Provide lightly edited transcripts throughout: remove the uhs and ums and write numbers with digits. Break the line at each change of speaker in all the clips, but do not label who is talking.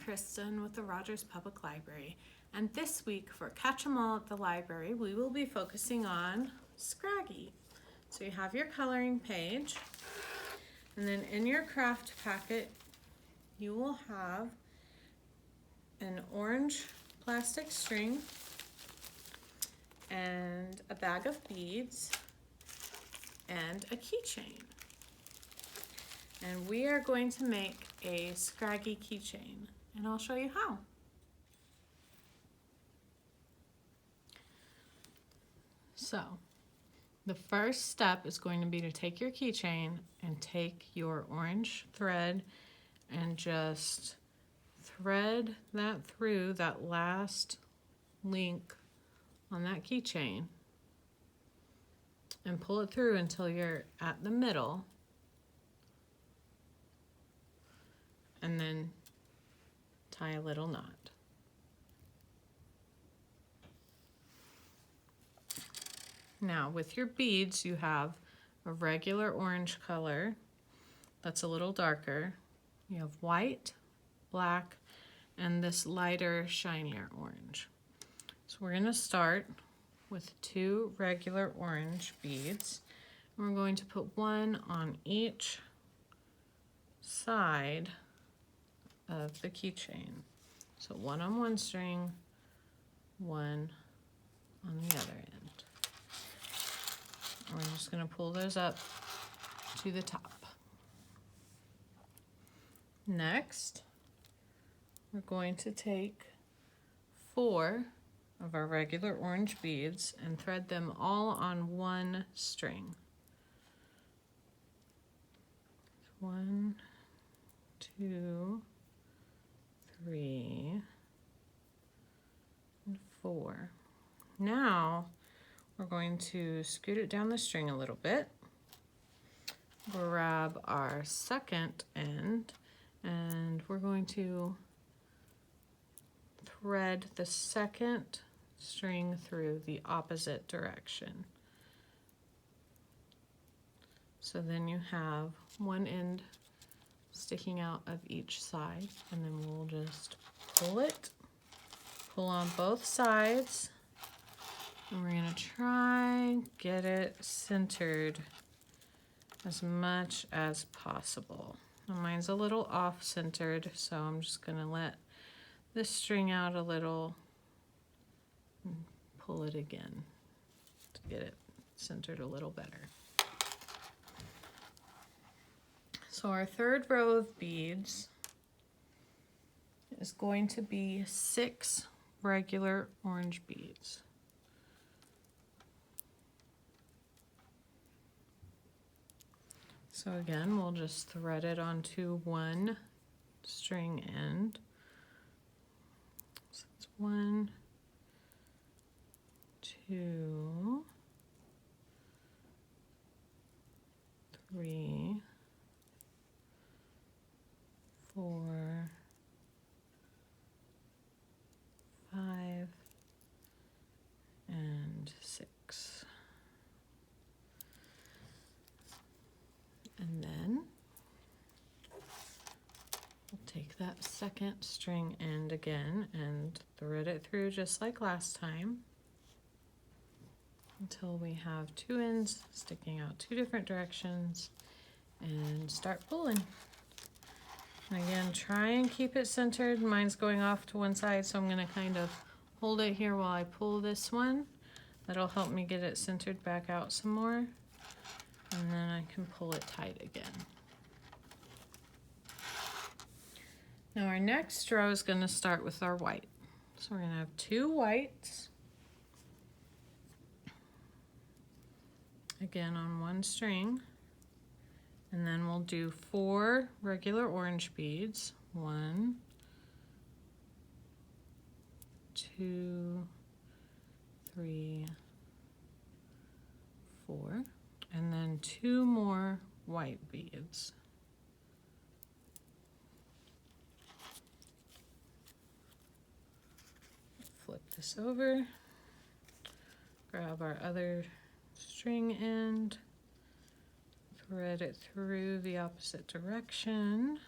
Kristin with the Rogers Public Library, and this week for Catch 'em All at the Library, we will be focusing on Scraggy. So you have your coloring page, and then in your craft packet, you will have an orange plastic string and a bag of beads and a keychain. And we are going to make a Scraggy keychain, and I'll show you how. So, the first step is going to be to take your keychain and take your orange thread and just thread that through that last link on that keychain and pull it through until you're at the middle. And then tie a little knot. Now with your beads, you have a regular orange color that's a little darker. You have white, black, and this lighter, shinier orange. So we're going to start with 2 regular orange beads. And we're going to put one on each side of the keychain. So one on one string, one on the other end. And we're just going to pull those up to the top. Next, we're going to take 4 of our regular orange beads and thread them all on one string. 1, 2, 3, and 4. Now we're going to scoot it down the string a little bit, grab our second end, and we're going to thread the second string through the opposite direction. So then you have one end sticking out of each side, and then we'll just pull on both sides, and we're going to try and get it centered as much as possible. Now mine's a little off-centered, so I'm just going to let this string out a little and pull it again to get it centered a little better. So our third row of beads is going to be 6 regular orange beads. So again, we'll just thread it onto one string end. So it's 1, 2, 3, 4, 5, and 6. And then we'll take that second string end again and thread it through just like last time until we have 2 ends sticking out 2 different directions, and start pulling. And again, try and keep it centered. Mine's going off to one side, so I'm going to kind of hold it here while I pull this one. That'll help me get it centered back out some more. And then I can pull it tight again. Now our next row is going to start with our white. So we're going to have 2 whites. Again on one string. And then we'll do 4 regular orange beads. 1, 2, 3, 4. And then 2 more white beads. Flip this over, grab our other string end, thread it through the opposite direction,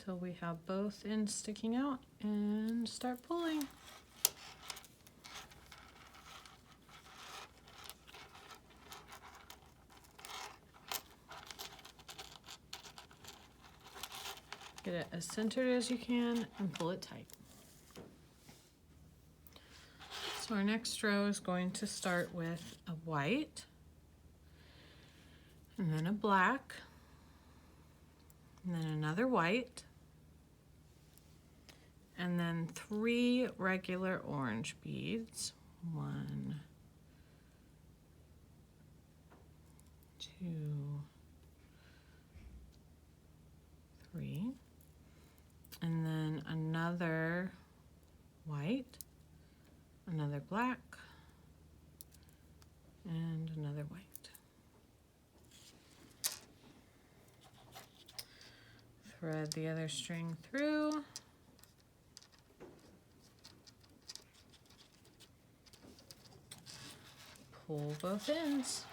till we have both ends sticking out and start pulling. Get it as centered as you can and pull it tight. So our next row is going to start with a white, and then a black, and then another white, and then 3 regular orange beads. 1, 2, 3, and then another white, another black, and another white. Thread the other string through. Pull both ends.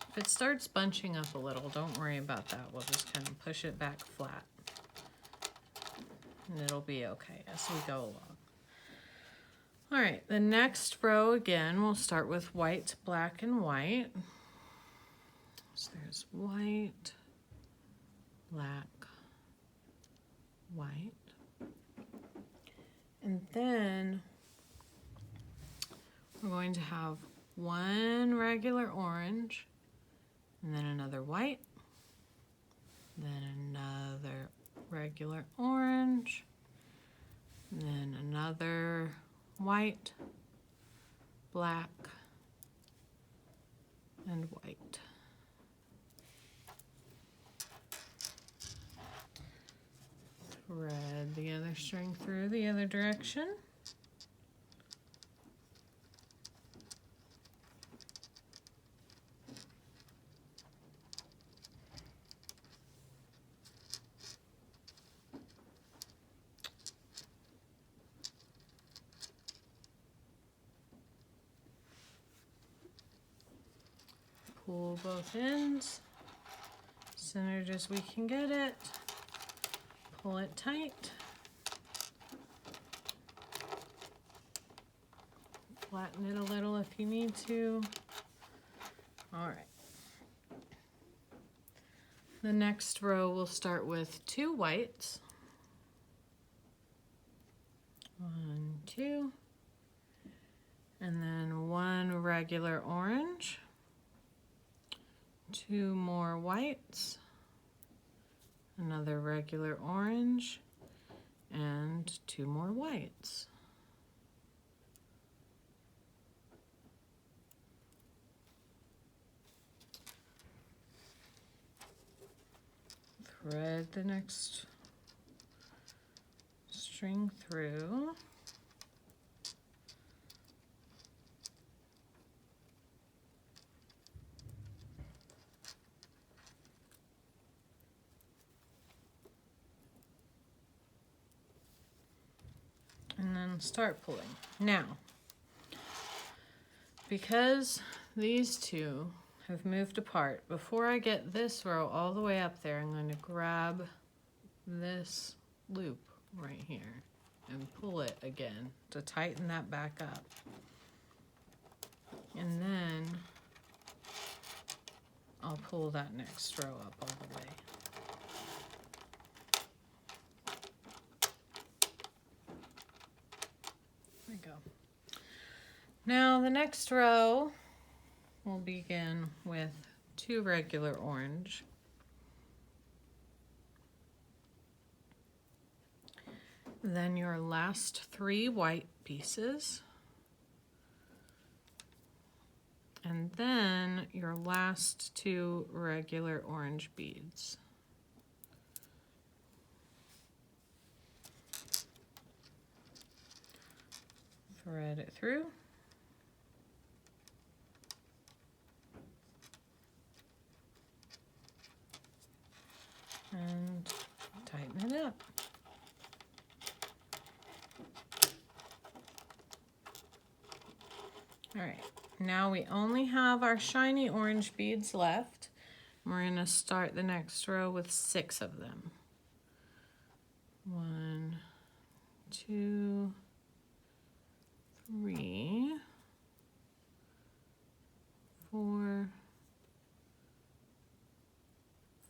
If it starts bunching up a little, don't worry about that. We'll just kind of push it back flat. And it'll be okay as we go along. All right, the next row again, we'll start with white, black, and white. So there's white, black, white. And then we're going to have 1 regular orange, and then another white, then another regular orange, and then another white, black, and white. Thread the other string through the other direction. Pull both ends, centered as we can get it. Pull it tight. Flatten it a little if you need to. All right. The next row we'll start with 2 whites. 1, 2. And then 1 regular orange. 2 more whites. Another regular orange, and 2 more whites. Thread the next string through. And then start pulling. Now, because these two have moved apart, before I get this row all the way up there, I'm going to grab this loop right here and pull it again to tighten that back up. And then I'll pull that next row up all the way. There we go. Now the next row we'll begin with 2 regular orange. Then your last 3 white pieces. And then your last 2 regular orange beads. Thread it through. And tighten it up. All right, now we only have our shiny orange beads left, We're going to start the next row with 6 of them. 1, 2, 3, 4,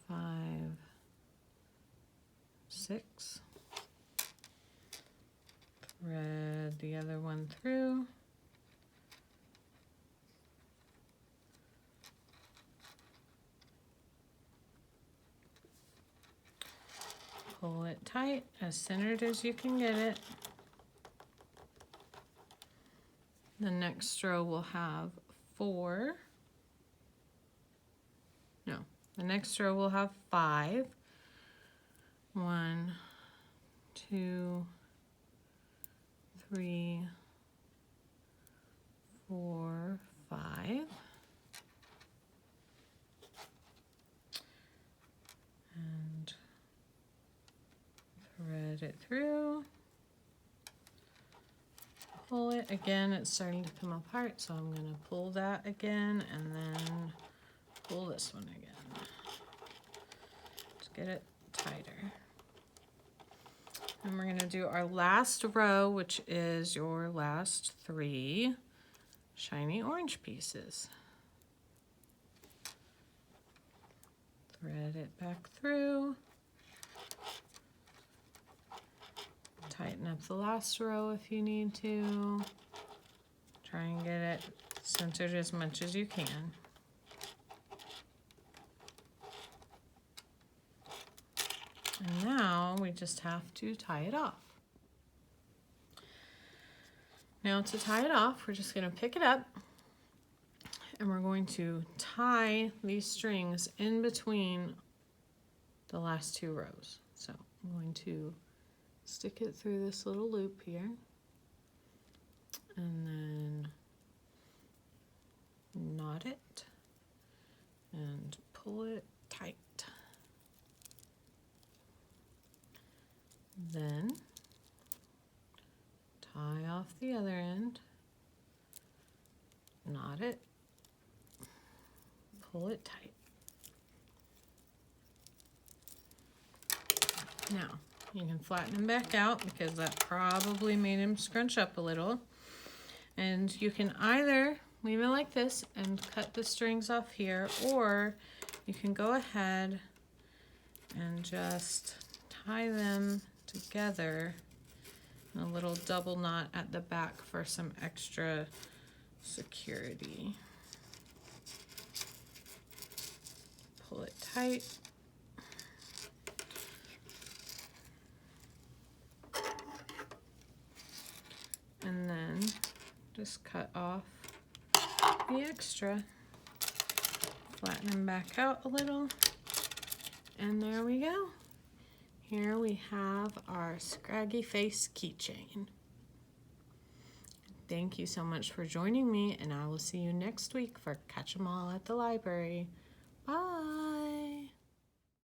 5, 6. Thread the other one through. Pull it tight, as centered as you can get it. The next row will have 4. No, the next row will have 5. 1, 2, 3, 4, 5. And thread it through. Pull it again, it's starting to come apart, so I'm going to pull that again and then pull this one again. Just get it tighter. And we're going to do our last row, which is your last 3 shiny orange pieces. Thread it back through. Tighten up the last row if you need to. Try and get it centered as much as you can. And now we just have to tie it off. Now to tie it off, we're just going to pick it up and we're going to tie these strings in between the last 2 rows. So I'm going to stick it through this little loop here and then knot it and pull it tight. Then tie off the other end, knot it, pull it tight. Now, you can flatten him back out because that probably made him scrunch up a little. And you can either leave it like this and cut the strings off here, or you can go ahead and just tie them together in a little double knot at the back for some extra security. Pull it tight. And then just cut off the extra. Flatten them back out a little. And there we go. Here we have our Scraggy Face keychain. Thank you so much for joining me, and I will see you next week for Catch 'em All at the Library. Bye!